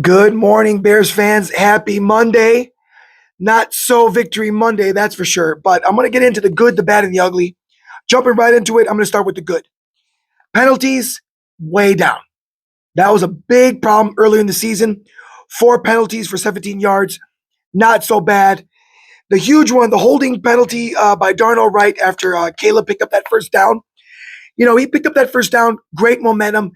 Good morning, Bears fans. Happy Monday. Not so victory Monday, that's for sure. But I'm going to get into the good, the bad, and the ugly. Jumping right into it, I'm going to start with the good. Penalties, way down. That was a big problem earlier in the season. 4 penalties for 17 yards, not so bad. The huge one, the holding penalty by Darnell Wright after Caleb picked up that first down. He picked up that first down, great momentum.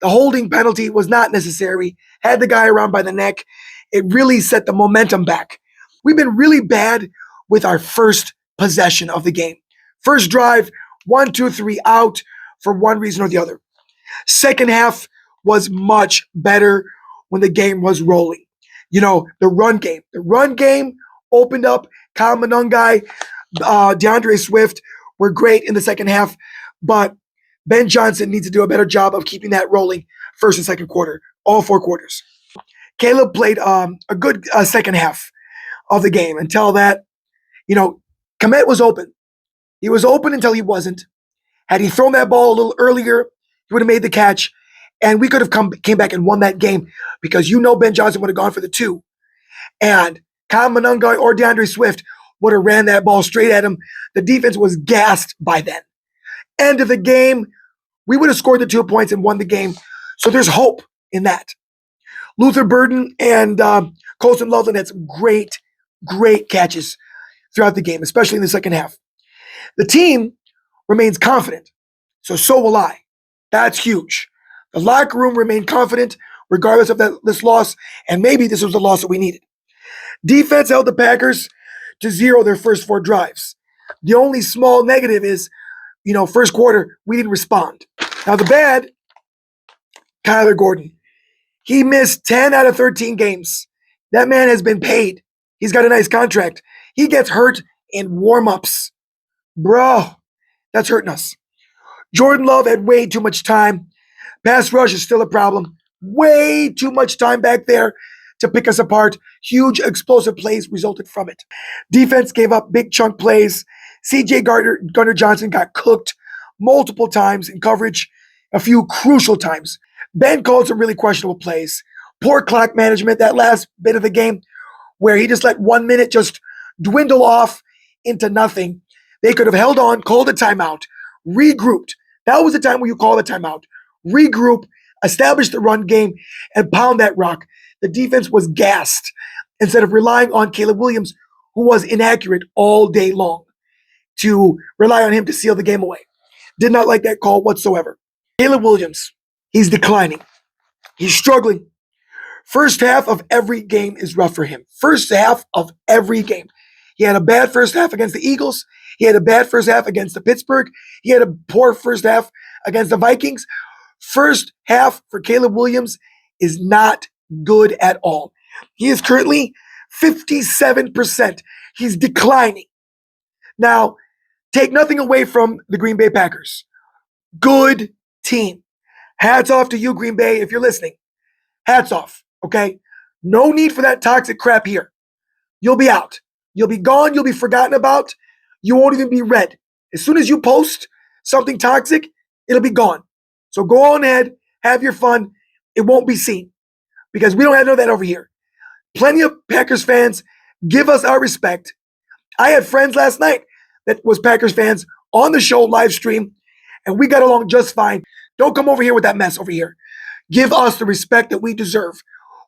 The holding penalty was not necessary, had the guy around by the neck. It really set the momentum back. We've been really bad with our first possession of the game. First drive, 1, 2, 3 out for one reason or the other. Second half was much better when the game was rolling. The run game. The run game opened up. Kyle Monangai, DeAndre Swift were great in the second half, but Ben Johnson needs to do a better job of keeping that rolling first and second quarter, all 4 quarters. Caleb played a good second half of the game until that, Komet was open. He was open until he wasn't. Had he thrown that ball a little earlier, he would have made the catch, and we could have came back and won that game because Ben Johnson would have gone for the 2. And Kyle Monangai or DeAndre Swift would have ran that ball straight at him. The defense was gassed by then. End of the game, we would have scored the 2 points and won the game. So there's hope in that. Luther Burden and Colson Loveland had some great catches throughout the game, especially in the second half. The team remains confident. So will I. That's huge. The locker room remained confident regardless of this loss, and maybe this was the loss that we needed. Defense held the Packers to 0 their first 4 drives. The only small negative is, first quarter, we didn't respond. Now the bad, Kyler Gordon. He missed 10 out of 13 games. That man has been paid. He's got a nice contract. He gets hurt in warm-ups. Bro, that's hurting us. Jordan Love had way too much time. Pass rush is still a problem. Way too much time back there to pick us apart. Huge explosive plays resulted from it. Defense gave up big chunk plays. C.J. Gardner-Johnson got cooked multiple times in coverage, a few crucial times. Ben called some really questionable plays. Poor clock management, that last bit of the game where he just let 1 minute just dwindle off into nothing. They could have held on, called a timeout, regrouped. That was the time where you call a timeout. Regroup, establish the run game, and pound that rock. The defense was gassed instead of relying on Caleb Williams, who was inaccurate all day long, to rely on him to seal the game away. Did not like that call whatsoever. Caleb Williams, he's declining. He's struggling. First half of every game is rough for him. First half of every game. He had a bad first half against the Eagles. He had a bad first half against the Pittsburgh. He had a poor first half against the Vikings. First half for Caleb Williams is not good at all. He is currently 57%. He's declining. Now, take nothing away from the Green Bay Packers. Good team. Hats off to you, Green Bay, if you're listening. Hats off, okay? No need for that toxic crap here. You'll be out. You'll be gone. You'll be forgotten about. You won't even be read. As soon as you post something toxic, it'll be gone. So go on ahead, have your fun. It won't be seen because we don't have none of that over here. Plenty of Packers fans give us our respect. I had friends last night that was Packers fans on the show live stream, and we got along just fine. Don't come over here with that mess over here. Give us the respect that we deserve.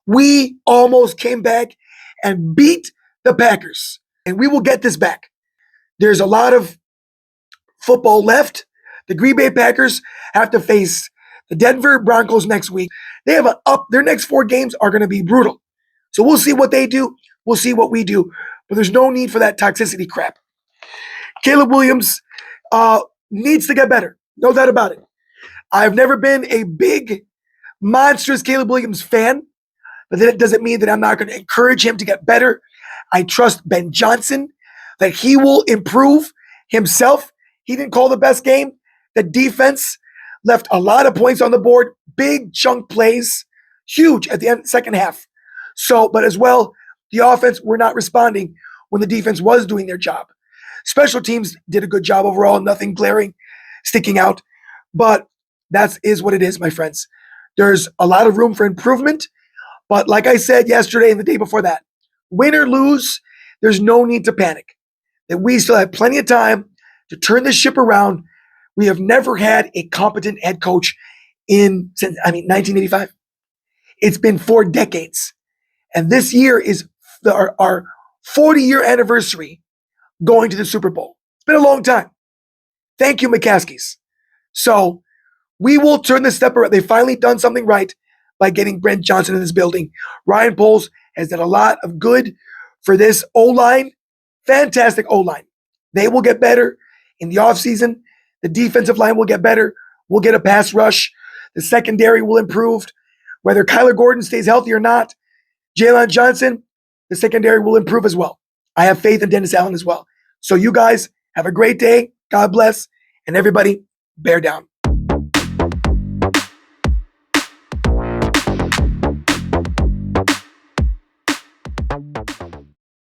We almost came back and beat the Packers, and we will get this back. There's a lot of football left. The Green Bay Packers have to face the Denver Broncos next week. They have their next 4 games are going to be brutal. So we'll see what they do. We'll see what we do. But there's no need for that toxicity crap. Caleb Williams needs to get better. No doubt about it. I've never been a big, monstrous Caleb Williams fan, but that doesn't mean that I'm not going to encourage him to get better. I trust Ben Johnson that he will improve himself. He didn't call the best game. The defense left a lot of points on the board, big chunk plays, huge at the end, second half. But as well, the offense were not responding when the defense was doing their job. Special teams did a good job overall, nothing glaring, sticking out. But that is what it is, my friends. There's a lot of room for improvement, But like I said yesterday and the day before that, win or lose, there's no need to panic. That we still have plenty of time to turn this ship around. We have never had a competent head coach since 1985. It's been 4 decades. And this year is our 40-year anniversary going to the Super Bowl. It's been a long time. Thank you, McCaskies. So we will turn this step around. They've finally done something right by getting Brent Johnson in this building. Ryan Poles has done a lot of good for this O-line. Fantastic O-line. They will get better in the offseason. The defensive line will get better. We'll get a pass rush. The secondary will improve. Whether Kyler Gordon stays healthy or not, Jalen Johnson, the secondary will improve as well. I have faith in Dennis Allen as well. So you guys have a great day. God bless. And everybody, bear down.